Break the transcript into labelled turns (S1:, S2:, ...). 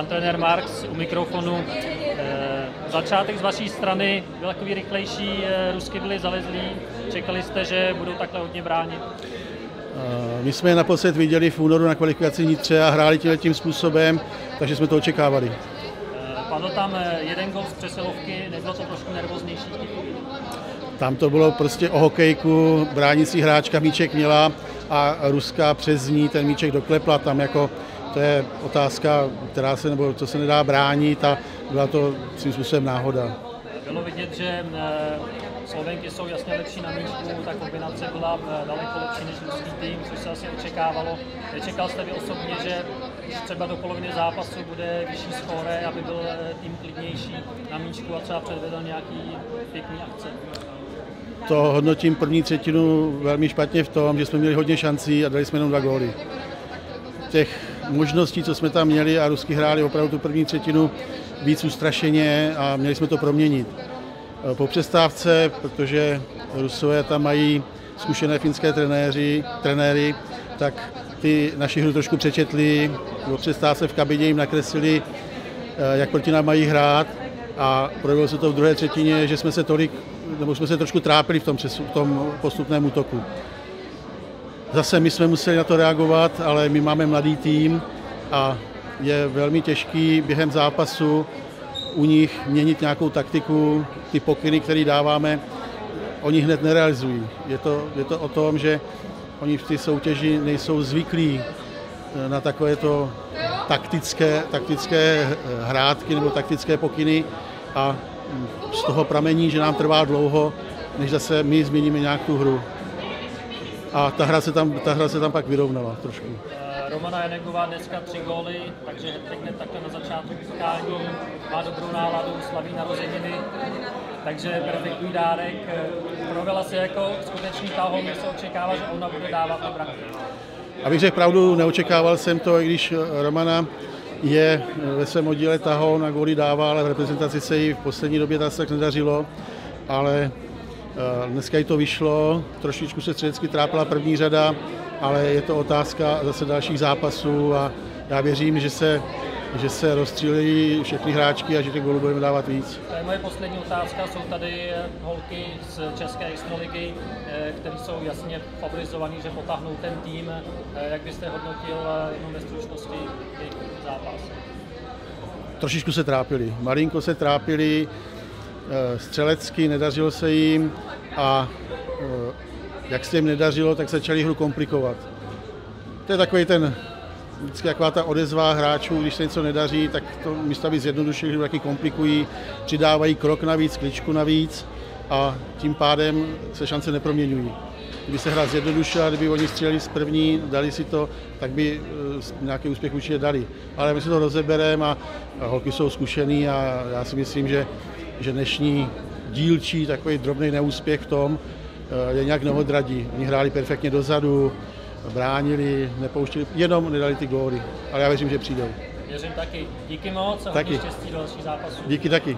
S1: Pan trenér Marks u mikrofonu. Začátek z vaší strany byl takový rychlejší, Rusky byly zalezlí. Čekali jste, že budou takhle hodně bránit?
S2: My jsme je naposled viděli v únoru na kvalifikaci Nitře a hráli tím způsobem, takže jsme to očekávali.
S1: Padl tam jeden gol z přesilovky, nebylo to trošku nervóznější?
S2: Tam to bylo prostě o hokejku, bránící hráčka míček měla a Ruská přes ní ten míček doklepla. Tam jako, to je otázka, co se nedá bránit a byla to svým způsobem náhoda.
S1: Bylo vidět, že Slovenky jsou jasně lepší na míčku, ta kombinace byla daleko lepší než ruský tým, což se asi očekávalo. Nečekal jste vy osobně, že třeba do poloviny zápasu bude vyšší skóre, aby byl tým klidnější na míčku a třeba předvedl nějaký pěkný akce?
S2: To hodnotím první třetinu velmi špatně v tom, že jsme měli hodně šancí a dali jsme jenom 2 góly. Těch možností, co jsme tam měli a Rusky hráli opravdu tu první třetinu víc ustrašeně a měli jsme to proměnit. Po přestávce, protože Rusové tam mají zkušené finské trenéry, tak ty naši hru trošku přečetli. Po přestávce v kabině jim nakreslili, jak proti nám mají hrát a projevilo se to v druhé třetině, že jsme se trošku trápili v tom postupném útoku. Zase my jsme museli na to reagovat, ale my máme mladý tým a je velmi těžký během zápasu u nich měnit nějakou taktiku, ty pokyny, které dáváme, oni hned nerealizují. Je to o tom, že oni v té soutěži nejsou zvyklí na takovéto taktické hrátky nebo taktické pokyny a z toho pramení, že nám trvá dlouho, než zase my změníme nějak tu hru. A ta hra se tam pak vyrovnala trošku.
S1: Romana Janegová dneska 3 góly, takže hned takhle na začátku utkání, má dobrou náladu, slaví narozeniny, takže perfektní dárek. Projevila se jako skutečný tahoun, se očekává, že ona bude dávat na branky.
S2: Abych řekl pravdu, neočekával jsem to, i když Romana je ve svém oddíle tahoun na góly dává, ale v reprezentaci se jí v poslední době tak nedařilo, ale dneska jí to vyšlo, trošičku se středecky trápila první řada, ale je to otázka zase dalších zápasů a já věřím, že se rozstřílí všechny hráčky a že těch gólů budeme dávat víc.
S1: To je moje poslední otázka. Jsou tady holky z České extraligy, které jsou jasně favorizovaní, že potáhnou ten tým. Jak byste hodnotil ve stručnosti jejich zápas?
S2: Trošičku se trápili. Malinko se trápili, střelecky nedařilo se jim a jak se jim nedařilo, tak začali hru komplikovat. To je takový vždycky taková ta odezva hráčů, když se něco nedaří, tak to místo aby zjednodušili hru, taky komplikují, přidávají krok navíc, kličku navíc a tím pádem se šance neproměňují. Kdyby se hra zjednodušila, kdyby oni střelili z první, dali si to, tak by nějaký úspěch určitě dali. Ale my si to rozebereme a holky jsou zkušený a já si myslím, že dnešní dílčí takový drobný neúspěch v tom je nějak neodradí. Oni hráli perfektně dozadu, bránili, nepouštili, jenom nedali ty góly. Ale já věřím, že přijdou.
S1: Věřím taky. Díky moc a hodně štěstí do dalších zápasů.
S2: Díky taky.